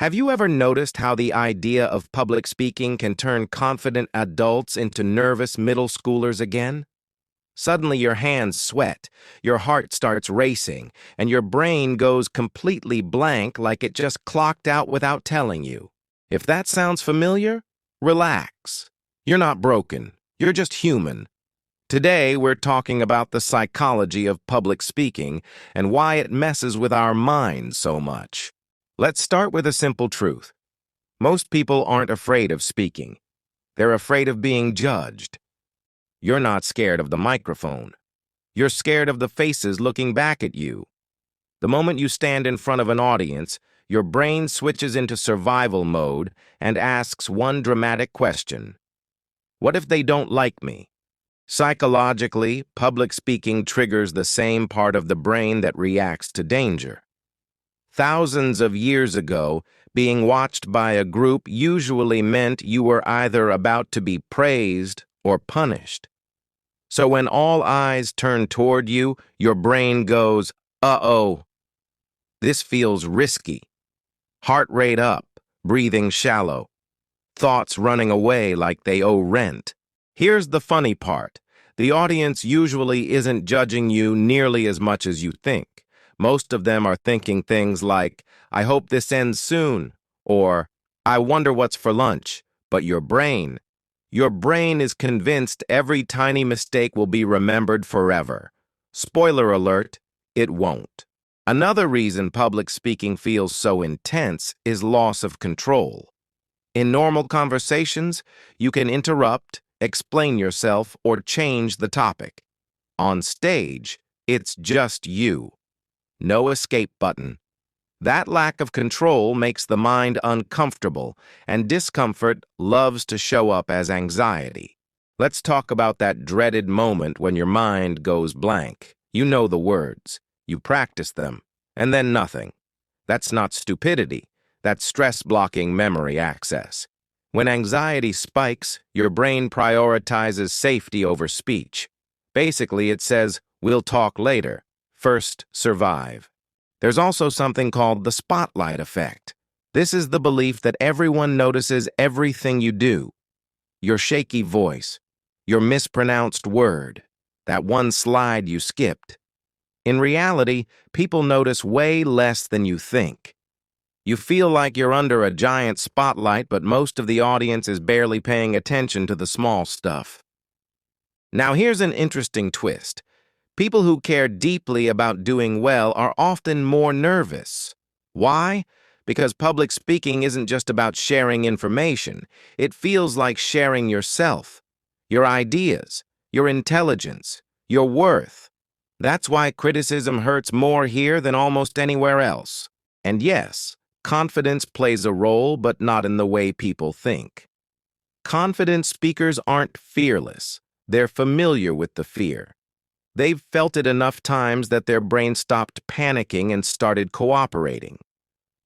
Have you ever noticed how the idea of public speaking can turn confident adults into nervous middle schoolers again? Suddenly your hands sweat, your heart starts racing, and your brain goes completely blank like it just clocked out without telling you. If that sounds familiar, relax. You're not broken. You're just human. Today, we're talking about the psychology of public speaking and why it messes with our minds so much. Let's start with a simple truth. Most people aren't afraid of speaking. They're afraid of being judged. You're not scared of the microphone. You're scared of the faces looking back at you. The moment you stand in front of an audience, your brain switches into survival mode and asks one dramatic question. What if they don't like me? Psychologically, public speaking triggers the same part of the brain that reacts to danger. Thousands of years ago, being watched by a group usually meant you were either about to be praised or punished. So when all eyes turn toward you, your brain goes, uh-oh, this feels risky. Heart rate up, breathing shallow, thoughts running away like they owe rent. Here's the funny part. The audience usually isn't judging you nearly as much as you think. Most of them are thinking things like, I hope this ends soon, or I wonder what's for lunch. But your brain is convinced every tiny mistake will be remembered forever. Spoiler alert, it won't. Another reason public speaking feels so intense is loss of control. In normal conversations, you can interrupt, explain yourself, or change the topic. On stage, it's just you. No escape button. That lack of control makes the mind uncomfortable, and discomfort loves to show up as anxiety. Let's talk about that dreaded moment when your mind goes blank. You know the words, you practice them, and then nothing. That's not stupidity. That's stress-blocking memory access. When anxiety spikes, your brain prioritizes safety over speech. Basically, it says, we'll talk later. First, survive. There's also something called the spotlight effect. This is the belief that everyone notices everything you do. Your shaky voice, your mispronounced word, that one slide you skipped. In reality, people notice way less than you think. You feel like you're under a giant spotlight, but most of the audience is barely paying attention to the small stuff. Now here's an interesting twist. People who care deeply about doing well are often more nervous. Why? Because public speaking isn't just about sharing information. It feels like sharing yourself, your ideas, your intelligence, your worth. That's why criticism hurts more here than almost anywhere else. And yes, confidence plays a role, but not in the way people think. Confident speakers aren't fearless. They're familiar with the fear. They've felt it enough times that their brain stopped panicking and started cooperating.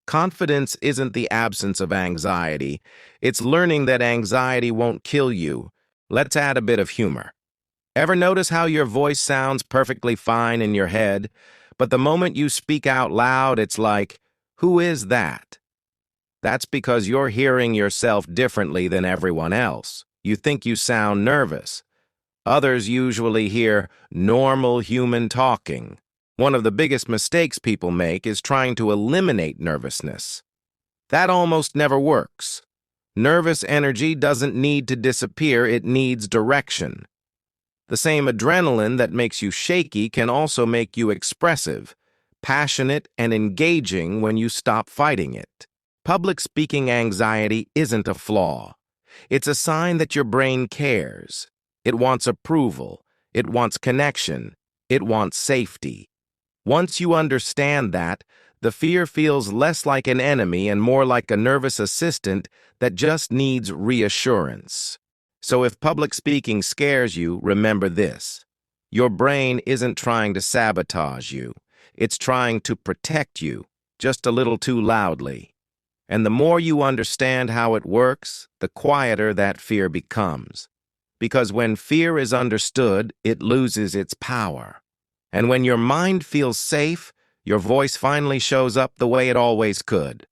Confidence isn't the absence of anxiety. It's learning that anxiety won't kill you. Let's add a bit of humor. Ever notice how your voice sounds perfectly fine in your head, but the moment you speak out loud, it's like, who is that? That's because you're hearing yourself differently than everyone else. You think you sound nervous. Others usually hear normal human talking. One of the biggest mistakes people make is trying to eliminate nervousness. That almost never works. Nervous energy doesn't need to disappear, it needs direction. The same adrenaline that makes you shaky can also make you expressive, passionate, and engaging when you stop fighting it. Public speaking anxiety isn't a flaw. It's a sign that your brain cares. It wants approval. It wants connection. It wants safety. Once you understand that, the fear feels less like an enemy and more like a nervous assistant that just needs reassurance. So if public speaking scares you, remember this. Your brain isn't trying to sabotage you. It's trying to protect you, just a little too loudly. And the more you understand how it works, the quieter that fear becomes. Because when fear is understood, it loses its power. And when your mind feels safe, your voice finally shows up the way it always could.